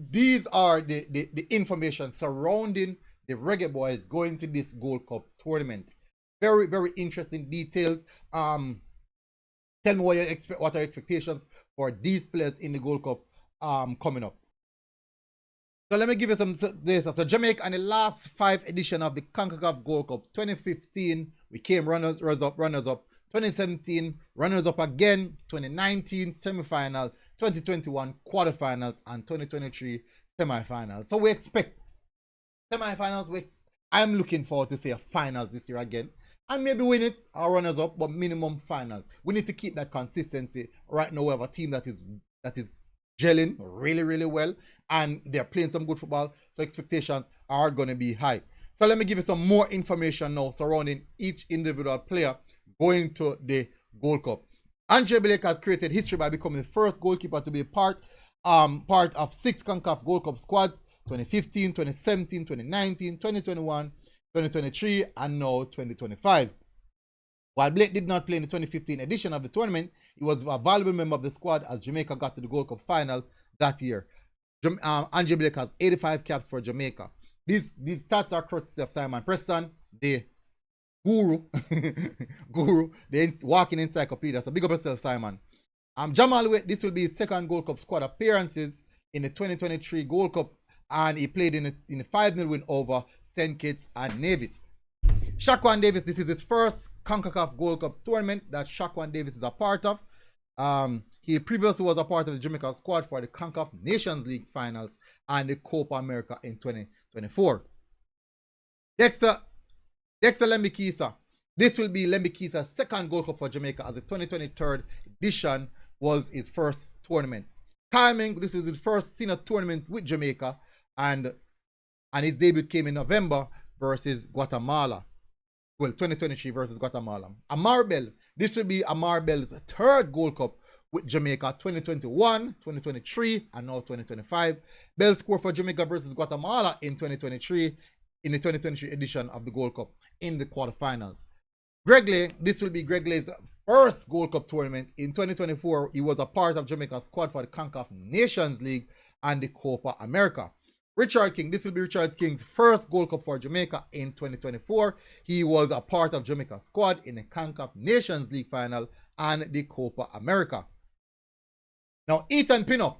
these are the information surrounding the Reggae Boyz going to this Gold Cup tournament. Very, very interesting details. Tell me what are your expectations for these players in the Gold Cup coming up. So let me give you some data. So Jamaica in the last 5 editions of the CONCACAF Gold Cup, 2015, we came runners up. 2017, runners up again. 2019, semi-final. 2021, quarterfinals. And 2023, semi-finals. So we expect semi-finals. I'm looking forward to see a finals this year again. And maybe win it or runners up, but minimum finals. We need to keep that consistency. Right now we have a team that is gelling really, really well, and they're playing some good football, so expectations are going to be high. So let me give you some more information now surrounding each individual player going to the Gold Cup. Andre Blake has created history by becoming the first goalkeeper to be part of 6 CONCACAF Gold Cup squads: 2015, 2017, 2019, 2021, 2023, and now 2025. While Blake did not play in the 2015 edition of the tournament, he was a valuable member of the squad as Jamaica got to the Gold Cup final that year. Andre Blake has 85 caps for Jamaica. These stats are courtesy of Simon Preston, the guru, the walking encyclopedia. So big up yourself, Simon. Jamal Waite, this will be his second Gold Cup squad appearances in the 2023 Gold Cup, and he played in a 5-0 win over St. Kitts and Nevis. Shaquan Davis, this is his first CONCACAF Gold Cup tournament that Shaquan Davis is a part of. He previously was a part of the Jamaica squad for the CONCACAF Nations League finals and the Copa America in 2024. Dexter Lembikisa. This will be Lembikisa's second Gold Cup for Jamaica, as the 2023 edition was his first tournament. Timing, this was his first senior tournament with Jamaica, and his debut came in November versus Guatemala. Well, 2023 versus Guatemala. Amar Bell, this will be Amar Bell's third Gold Cup with Jamaica, 2021, 2023, and now 2025. Bell scored for Jamaica versus Guatemala in 2023, in the 2023 edition of the Gold Cup in the quarterfinals. Greg Lay, this will be Greg Lay's first Gold Cup tournament. In 2024, he was a part of Jamaica's squad for the CONCACAF Nations League and the Copa America. Richard King, this will be Richard King's first Gold Cup for Jamaica in 2024. He was a part of Jamaica's squad in the CONCACAF Nations League final and the Copa America. Now, Ethan Pinnock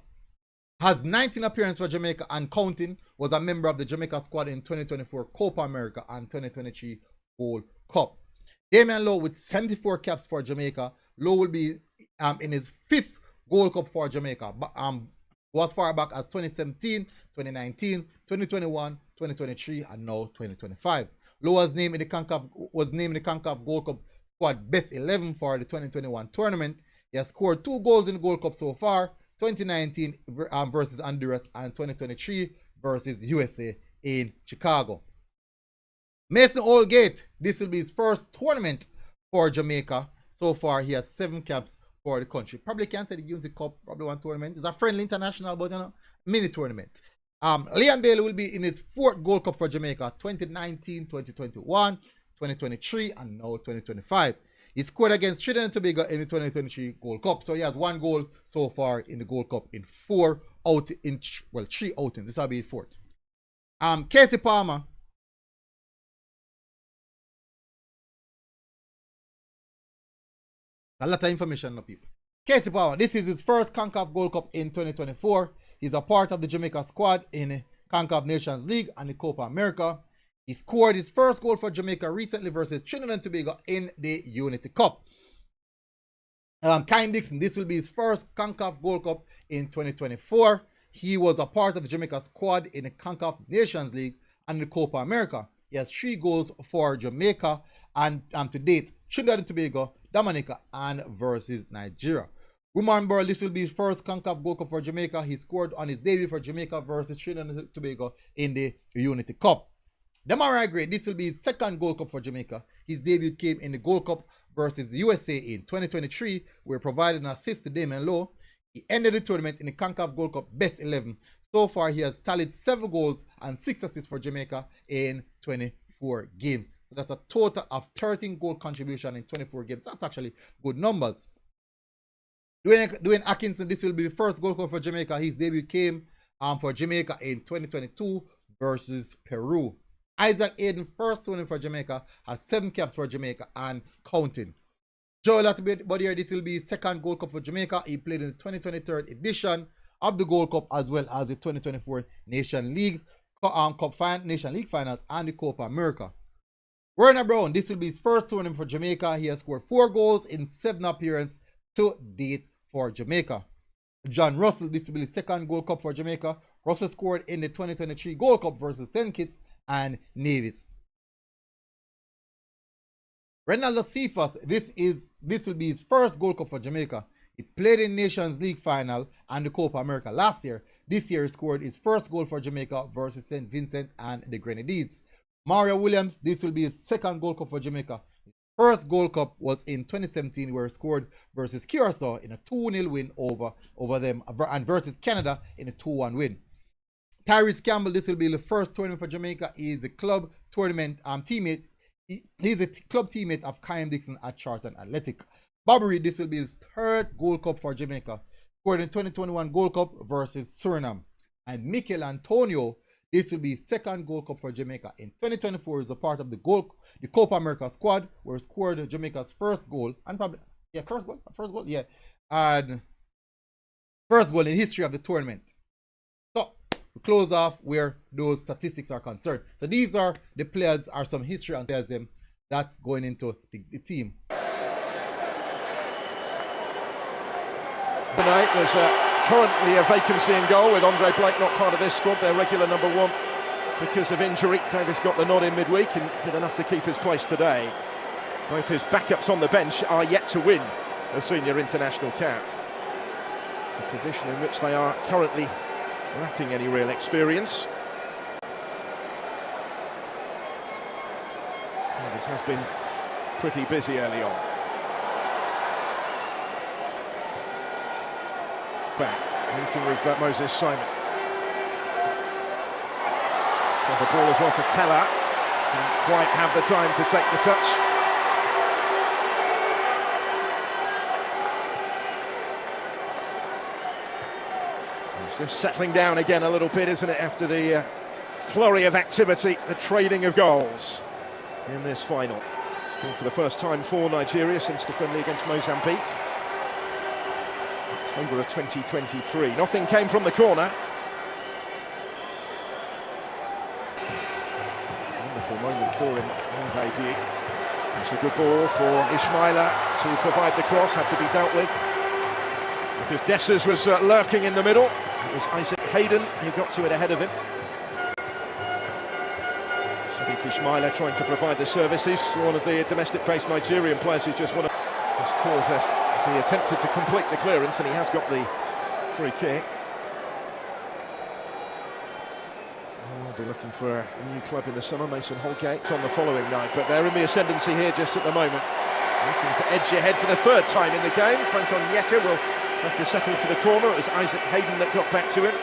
has 19 appearances for Jamaica and counting, was a member of the Jamaica squad in 2024 Copa America and 2023 Gold Cup. Damian Lowe with 74 caps for Jamaica. Lowe will be in his 5th Gold Cup for Jamaica. Was far back as 2017, 2019, 2021, 2023, and now 2025. Lowe was named in the CONCACAF Gold Cup squad best 11 for the 2021 tournament. He has scored 2 goals in the Gold Cup so far: 2019 versus Honduras and 2023 versus USA in Chicago. Mason Holgate, this will be his first tournament for Jamaica. So far, he has 7 caps for the country. Probably can't say the Unity Cup, probably one tournament. It's a friendly international, but mini tournament. Liam Bailey will be in his 4th Gold Cup for Jamaica, 2019, 2021, 2023, and now 2025. He scored against Trinidad and Tobago in the 2023 Gold Cup. So he has 1 goal so far in the Gold Cup in 3 outings. This will be his 4th. Casey Palmer. A lot of information now, people. Casey Palmer, this is his first CONCACAF Gold Cup in 2024. He's a part of the Jamaica squad in the CONCACAF Nations League and the Copa America. He scored his first goal for Jamaica recently versus Trinidad and Tobago in the Unity Cup. Kyle Dixon, this will be his first CONCACAF Gold Cup in 2024. He was a part of the Jamaica squad in the CONCACAF Nations League and the Copa America. He has 3 goals for Jamaica and to date, Trinidad and Tobago, Dominica, and versus Nigeria. Roman Burrell, this will be his first CONCACAF Gold Cup for Jamaica. He scored on his debut for Jamaica versus Trinidad and Tobago in the Unity Cup. Demarai Gray, this will be his 2nd Gold Cup for Jamaica. His debut came in the Gold Cup versus the USA in 2023, where he provided an assist to Damian Lowe. He ended the tournament in the CONCACAF Gold Cup best 11. So far, he has tallied 7 goals and 6 assists for Jamaica in 24 games. So that's a total of 13 goal contribution in 24 games. That's actually good numbers. Dwayne Atkinson, this will be the first Gold Cup for Jamaica. His debut came for Jamaica in 2022 versus Peru. Isaac Hayden, first tournament for Jamaica, has 7 caps for Jamaica and counting. Joel Atibodier, this will be his second Gold Cup for Jamaica. He played in the 2023 edition of the Gold Cup as well as the 2024 Nation League Nation League Finals and the Copa America. Werner Brown, this will be his first tournament for Jamaica. He has scored 4 goals in 7 appearances to date for Jamaica. John Russell, this will be his second Gold Cup for Jamaica. Russell scored in the 2023 Gold Cup versus St. Kitts and Nevis. Renaldo Cephas, this will be his first Gold Cup for Jamaica. He played in Nations League Final and the Copa America last year. This year he scored his first goal for Jamaica versus St. Vincent and the Grenadines. Mario Williams, this will be his second Gold Cup for Jamaica. His first Gold Cup was in 2017 where he scored versus Curacao in a 2-0 win over them and versus Canada in a 2-1 win. Tyrese Campbell, this will be the first tournament for Jamaica. He is a club tournament teammate. He's a club teammate of Kyle Dixon at Charlton Athletic. Bobby Reid, this will be his third Gold Cup for Jamaica. Scored in 2021 Gold Cup versus Suriname. And Mikel Antonio, this will be his second Gold Cup for Jamaica. In 2024, is a part of the Copa America squad, where he scored Jamaica's first goal and first goal in history of the tournament. So we close off where those statistics are concerned. So these are the players, are some history and players that's going into the team. Tonight there's currently a vacancy in goal with Andre Blake not part of this squad, their regular number 1 because of injury. Davis got the nod in midweek and did enough to keep his place today. Both his backups on the bench are yet to win a senior international cap. It's a position in which they are currently lacking any real experience. Davis has been pretty busy early on. Back, linking with Moses Simon. Got the ball as well for Teller. Didn't quite have the time to take the touch. It's just settling down again a little bit, isn't it, after the flurry of activity, the trading of goals in this final. Scored for the first time for Nigeria since the friendly against Mozambique. October of 2023. Nothing came from the corner. Wonderful moment for him on debut. It's a good ball for Ismaila to provide the cross, had to be dealt with. Because Dessers was lurking in the middle. It was Isaac Hayden who got to it ahead of him. Sadiq Ismaila trying to provide the services. One of the domestic-based Nigerian players who's just won this contest. He attempted to complete the clearance and he has got the free kick. We'll be looking for a new club in the summer, Mason Holgate, on the following night, but they're in the ascendancy here just at the moment. Looking to edge ahead for the 3rd time in the game. Frank Onyeka will have to settle for the corner. It was Isaac Hayden that got back to him.